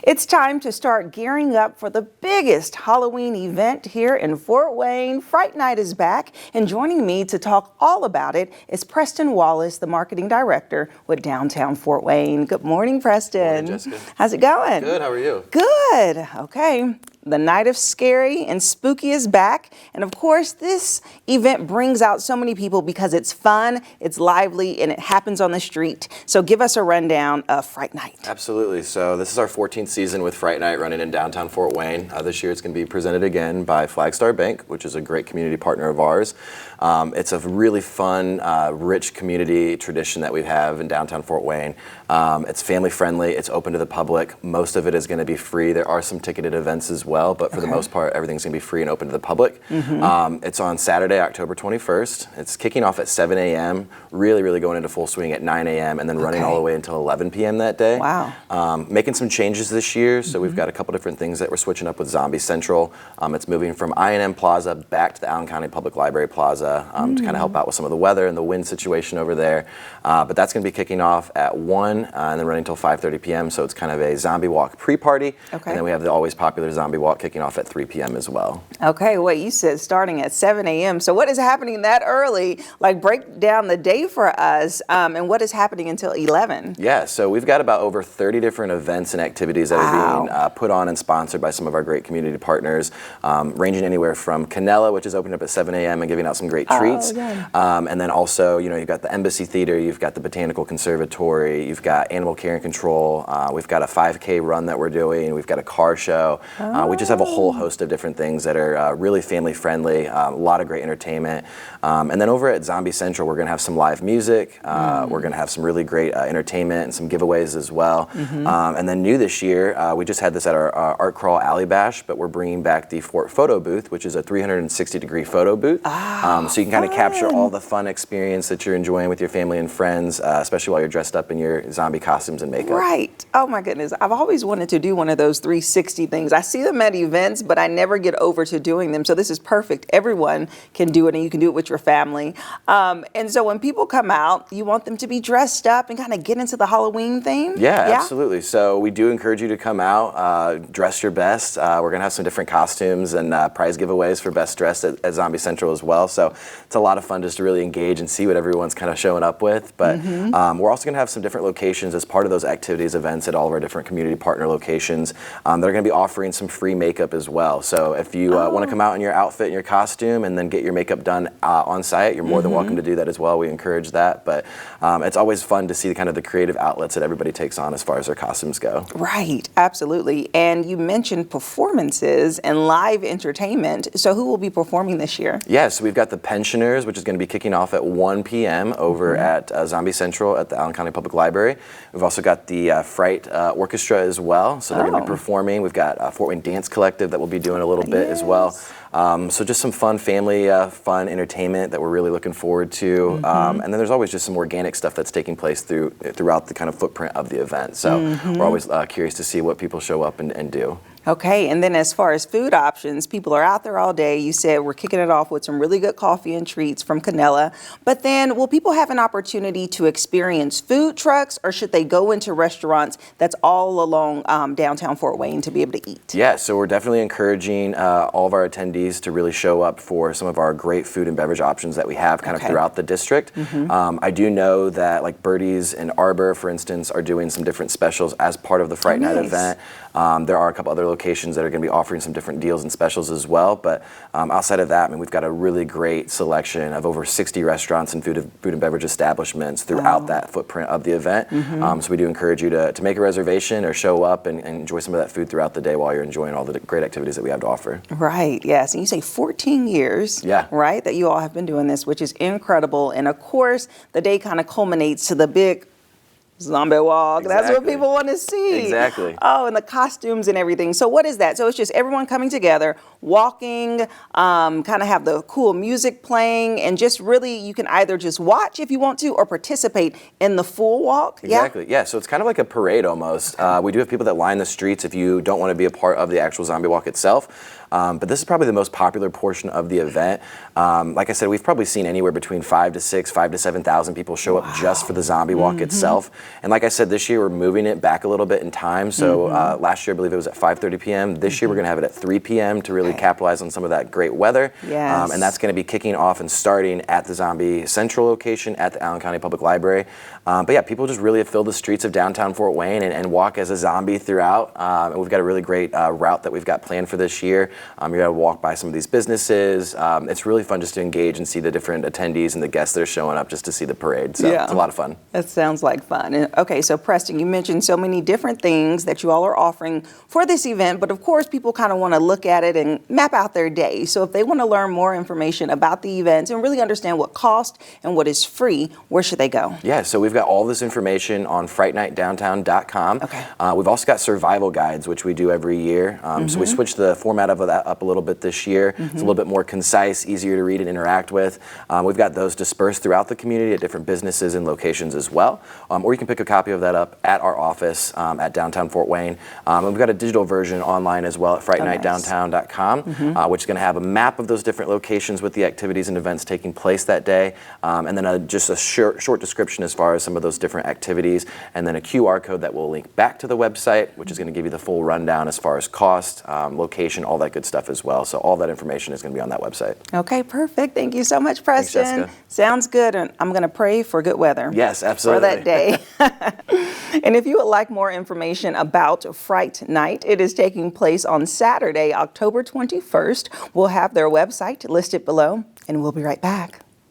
It's time to start gearing up for the biggest Halloween event here in Fort Wayne. Fright Night is back, and joining me to talk all about it is Preston Wallace, the marketing director with Downtown Fort Wayne. Good morning, Preston. Good morning, Jessica. How's it going? Good, how are you? Good. Okay. The night of scary and spooky is back. And of course, this event brings out so many people because it's fun, it's lively, and it happens on the street. So give us a rundown of Fright Night. Absolutely. So this is our 14th season with Fright Night running in downtown Fort Wayne. This year it's going to be presented again by Flagstar Bank, which is a great community partner of ours. It's a really fun, rich community tradition that we have in downtown Fort Wayne. It's family friendly, it's open to the public. Most of it is going to be free. There are some ticketed events as well, but for the most part, everything's going to be free and open to the public. It's on Saturday, October 21st. It's kicking off at 7 a.m., really going into full swing at 9 a.m., and then running all the way until 11 p.m. that day. Wow. Making some changes this year, so we've got a couple different things that we're switching up with Zombie Central. It's moving from I&M Plaza back to the Allen County Public Library Plaza to kind of help out with some of the weather and the wind situation over there. But that's going to be kicking off at 1 and then running until 5:30 p.m., so it's kind of a zombie walk pre-party. And then we have the always popular zombie walk kicking off at 3 p.m. as well. Okay, wait, you said starting at 7 a.m. So what is happening that early? Like, break down the day for us, and what is happening until 11? Yeah, so we've got about over 30 different events and activities that are being put on and sponsored by some of our great community partners, ranging anywhere from Canella, which is opening up at 7 a.m. and giving out some great treats. And then also, you know, you've got the Embassy Theater, you've got the Botanical Conservatory, you've got Animal Care and Control, we've got a 5K run that we're doing, we've got a car show. We just have a whole host of different things that are really family friendly, a lot of great entertainment. And then over at Zombie Central, we're going to have some live music, we're going to have some really great entertainment and some giveaways as well. And then new this year, we just had this at our Art Crawl Alley Bash, but we're bringing back the Fort Photo Booth, which is a 360-degree photo booth. So you can kind of capture all the fun experience that you're enjoying with your family and friends, especially while you're dressed up in your zombie costumes and makeup. Right. Oh my goodness. I've always wanted to do one of those 360 things. I see them at events, but I never get over to doing them. So this is perfect. Everyone can do it, and you can do it with your family. And so when people come out, you want them to be dressed up and kind of get into the Halloween theme? Yeah, absolutely. So we do encourage you to come out, dress your best. We're going to have some different costumes and prize giveaways for best dressed at Zombie Central as well. So it's a lot of fun just to really engage and see what everyone's kind of showing up with. But we're also going to have some different locations as part of those activities, events at all of our different community partner locations that are going to be offering some free makeup as well. So if you want to come out in your outfit and your costume and then get your makeup done on site, you're more than welcome to do that as well. We encourage that. But it's always fun to see kind of the creative outlets that everybody takes on as far as their costumes go. Right, absolutely. And you mentioned performances and live entertainment. So who will be performing this year? Yeah, so we've got the Pensioners, which is going to be kicking off at 1 p.m. over at Zombie Central at the Allen County Public Library. We've also got the Fright Orchestra as well, so they're going to be performing. We've got Fort Wayne Dance Collective that will be doing a little bit as well. So just some fun family, fun entertainment that we're really looking forward to. And then there's always just some organic stuff that's taking place throughout the kind of footprint of the event. So we're always curious to see what people show up and do. Okay, and then as far as food options, people are out there all day. You said we're kicking it off with some really good coffee and treats from Canella. But then will people have an opportunity to experience food trucks, or should they go into restaurants that's all along downtown Fort Wayne to be able to eat? Yeah, so we're definitely encouraging all of our attendees to really show up for some of our great food and beverage options that we have kind of throughout the district. I do know that like Birdie's and Arbor, for instance, are doing some different specials as part of the Fright Night event. There are a couple other locations that are going to be offering some different deals and specials as well. But outside of that, I mean, we've got a really great selection of over 60 restaurants and food and beverage establishments throughout that footprint of the event. So we do encourage you to make a reservation or show up and enjoy some of that food throughout the day while you're enjoying all the great activities that we have to offer. Right, yes. And you say 14 years, right, that you all have been doing this, which is incredible. And of course, the day kind of culminates to the big zombie walk. That's what people want to see. Exactly. Oh, and the costumes and everything. So what is that? So it's just everyone coming together, walking, kind of have the cool music playing, and just really you can either just watch if you want to or participate in the full walk. Exactly. Yeah. So it's kind of like a parade almost. We do have people that line the streets if you don't want to be a part of the actual zombie walk itself. but this is probably the most popular portion of the event. Like I said, we've probably seen anywhere between 5 to 7,000 people show up just for the zombie walk itself. And like I said, this year we're moving it back a little bit in time. So last year I believe it was at 5:30 p.m. This year we're going to have it at 3 p.m. to really capitalize on some of that great weather. Yes. And that's going to be kicking off and starting at the Zombie Central location at the Allen County Public Library. But yeah, people just really have filled the streets of downtown Fort Wayne and walk as a zombie throughout. And we've got a really great route that we've got planned for this year. You're going to walk by some of these businesses. It's really fun just to engage and see the different attendees and the guests that are showing up just to see the parade. So it's a lot of fun. That sounds like fun. And, okay, so Preston, you mentioned so many different things that you all are offering for this event, but of course people kind of want to look at it and map out their day. So if they want to learn more information about the events and really understand what costs and what is free, where should they go? Yeah, so we've got all this information on frightnightdowntown.com. Okay. We've also got survival guides, which we do every year. So we switched the format of that up a little bit this year. It's a little bit more concise, easier to read and interact with. We've got those dispersed throughout the community at different businesses and locations as well. Or you can pick a copy of that up at our office at downtown Fort Wayne. And we've got a digital version online as well at frightnightdowntown.com, which is going to have a map of those different locations with the activities and events taking place that day. And then just a short description as far as some of those different activities, and then a QR code that will link back to the website, which is going to give you the full rundown as far as cost, location, all that good stuff as well. So all that information is going to be on that website. Okay, perfect. Thank you so much, Preston. Thanks, Jessica. Sounds good, and I'm going to pray for good weather. Yes, absolutely. For that day. And if you would like more information about Fright Night, it is taking place on Saturday, October 21st. We'll have their website listed below, and we'll be right back.